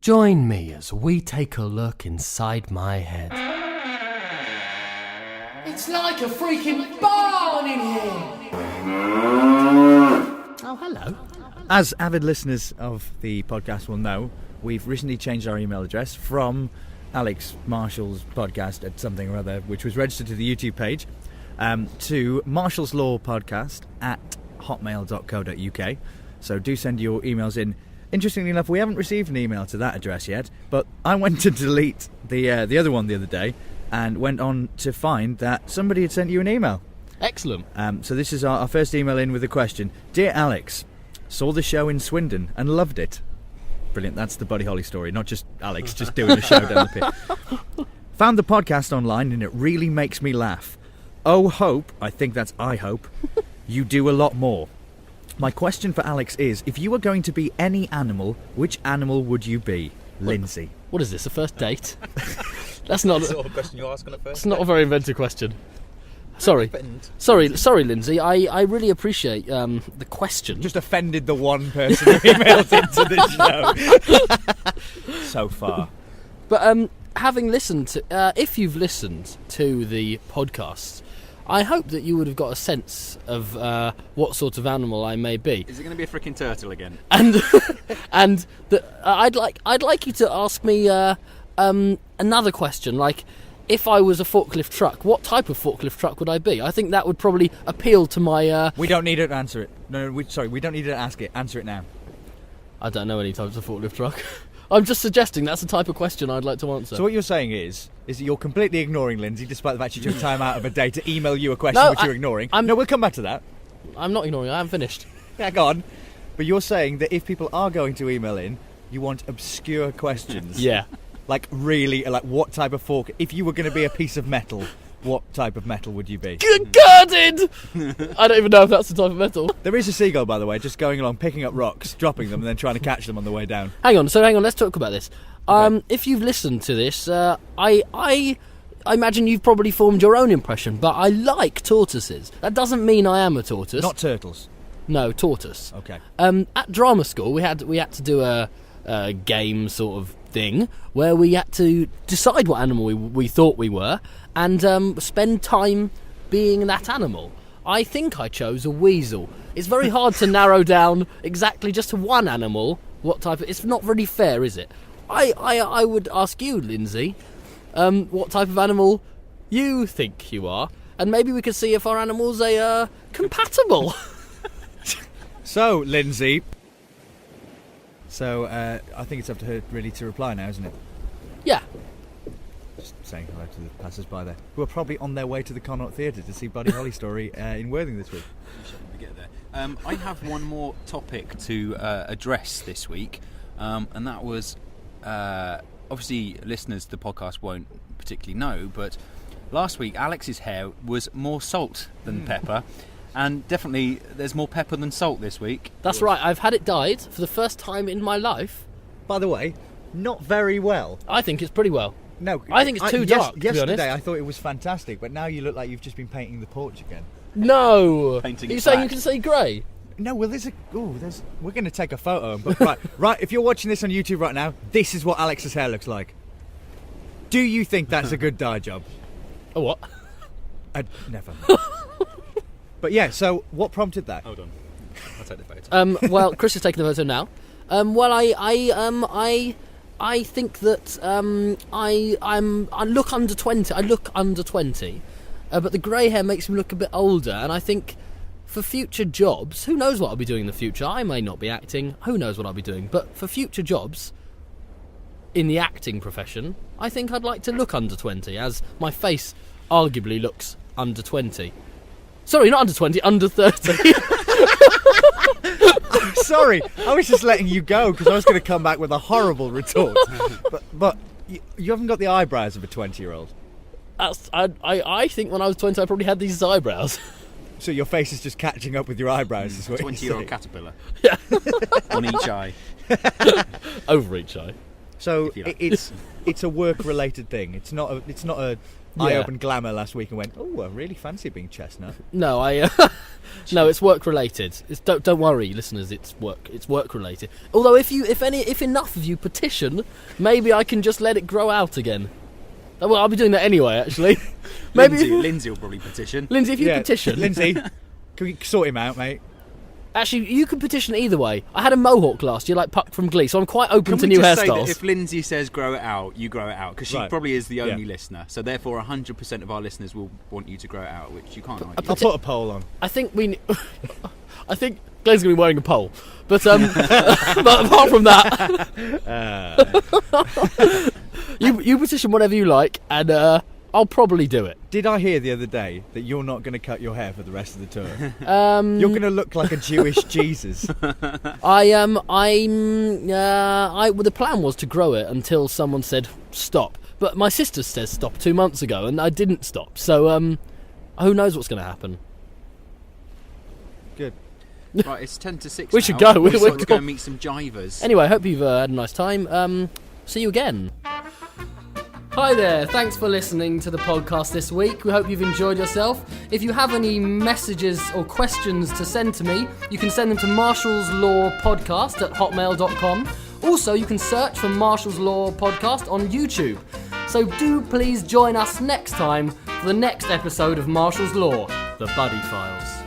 Join me as we take a look inside my head. It's like a freaking barn in here! Oh, hello. As avid listeners of the podcast will know, we've recently changed our email address from Alex Marshall's podcast at something or other, which was registered to the YouTube page, to Marshall's Law Podcast at hotmail.co.uk. So do send your emails in. Interestingly enough, we haven't received an email to that address yet, but I went to delete the other one the other day and went on to find that somebody had sent you an email. Excellent. So this is our first email in with a question. Dear Alex, saw the show in Swindon and loved it. Brilliant, that's the Buddy Holly story, not just Alex just doing the show down the pit. Found the podcast online and it really makes me laugh. Oh, hope, I think that's I hope, you do a lot more. My question for Alex is, if you were going to be any animal, which animal would you be? Lindsay. What is this, a first date? That's not Sort of question you ask on a first. It's not a very inventive question. Sorry, Lindsay. I really appreciate the question. Just offended the one person who emailed into the show so far. But having listened to, if you've listened to the podcast, I hope that you would have got a sense of what sort of animal I may be. Is it going to be a freaking turtle again? And I'd like you to ask me another question, like, if I was a forklift truck, what type of forklift truck would I be? I think that would probably appeal to my... We don't need it to answer it. No, we don't need to ask it. Answer it now. I don't know any types of forklift truck. I'm just suggesting that's the type of question I'd like to answer. So what you're saying is that you're completely ignoring Lindsay, despite the fact she took time out of her day to email you a question which you're ignoring. No, we'll come back to that. I'm not ignoring. I haven't finished. Yeah, go on. But you're saying that if people are going to email in, you want obscure questions. Yeah. Like, really, like, what type of fork... If you were going to be a piece of metal, what type of metal would you be? Girded! I don't even know if that's the type of metal. There is a seagull, by the way, just going along, picking up rocks, dropping them, and then trying to catch them on the way down. Hang on, let's talk about this. Okay. If you've listened to this, I imagine you've probably formed your own impression, but I like tortoises. That doesn't mean I am a tortoise. Not turtles. No, tortoise. Okay. At drama school, we had to do a game sort of thing where we had to decide what animal we thought we were and spend time being that animal. I think I chose a weasel. It's very hard to narrow down exactly just to one animal what type of... It's not really fair, is it? I would ask you, Lindsay, what type of animal you think you are, and maybe we could see if our animals are compatible. So, Lindsay... So, I think it's up to her really to reply now, isn't it? Yeah. Just saying hello to the passers-by there, who are probably on their way to the Connaught Theatre to see Buddy Holly story in Worthing this week. We get there. I have one more topic to address this week, and that was, obviously listeners to the podcast won't particularly know, but last week Alex's hair was more salt than pepper. And definitely, there's more pepper than salt this week. That's right. I've had it dyed for the first time in my life. By the way, not very well. I think it's pretty well. No, I think it's too dark. To be honest. Yesterday, I thought it was fantastic, but now you look like you've just been painting the porch again. No. Painting Are you it saying back. you can see grey? No, well, we're going to take a photo. But right. If you're watching this on YouTube right now, this is what Alex's hair looks like. Do you think that's a good dye job? A what? Never. But yeah, so what prompted that? Hold on, I'll take the photo. Well, Chris is taking the photo now. Well, I think that I look under 20. I look under 20, but the grey hair makes me look a bit older. And I think for future jobs, who knows what I'll be doing in the future? I may not be acting. Who knows what I'll be doing? But for future jobs in the acting profession, I think I'd like to look under 20, as my face arguably looks under 20. Sorry, not under 20, under 30. Sorry, I was just letting you go because I was going to come back with a horrible retort. But you haven't got the eyebrows of a 20-year-old. I think when I was 20, I probably had these eyebrows. So your face is just catching up with your eyebrows, is what 20-year-old caterpillar. Yeah. On each eye. Over each eye. So If you like. it's a work-related thing. It's not a. Yeah. I opened Glamour last week and went, oh, I really fancy being chestnut. No, no, it's work related. Don't worry, listeners. It's work related. Although if enough of you petition, maybe I can just let it grow out again. Well, I'll be doing that anyway. Actually, maybe Lindsay will probably petition. Lindsay, if you petition, Lindsay, can we sort him out, mate? actually, you can petition either way. I had a mohawk last year, like Puck from Glee, so I'm quite open to Can we new just say that hairstyles. if Lindsay says grow it out, you grow it out? Because she Right. probably is the only Yeah. listener. So therefore 100% of our listeners will want you to grow it out, which you can't argue. I'll put a poll on. I think I think Glenn's gonna be wearing a pole, but but apart from that, you petition whatever you like, and I'll probably do it. Did I hear the other day that you're not going to cut your hair for the rest of the tour? Um, You're going to look like a Jewish Jesus. well, the plan was to grow it until someone said stop. But my sister says stop 2 months ago, and I didn't stop. So who knows what's going to happen? Good. Right, it's 10 to 6 We now. should go. We've We're got to go and meet some jivers. Anyway, I hope you've had a nice time. See you again. Hi there, thanks for listening to the podcast this week. We hope you've enjoyed yourself. If you have any messages or questions to send to me, you can send them to marshallslawpodcast@hotmail.com. Also, you can search for Marshall's Law Podcast on YouTube. So do please join us next time for the next episode of Marshall's Law, The Buddy Files.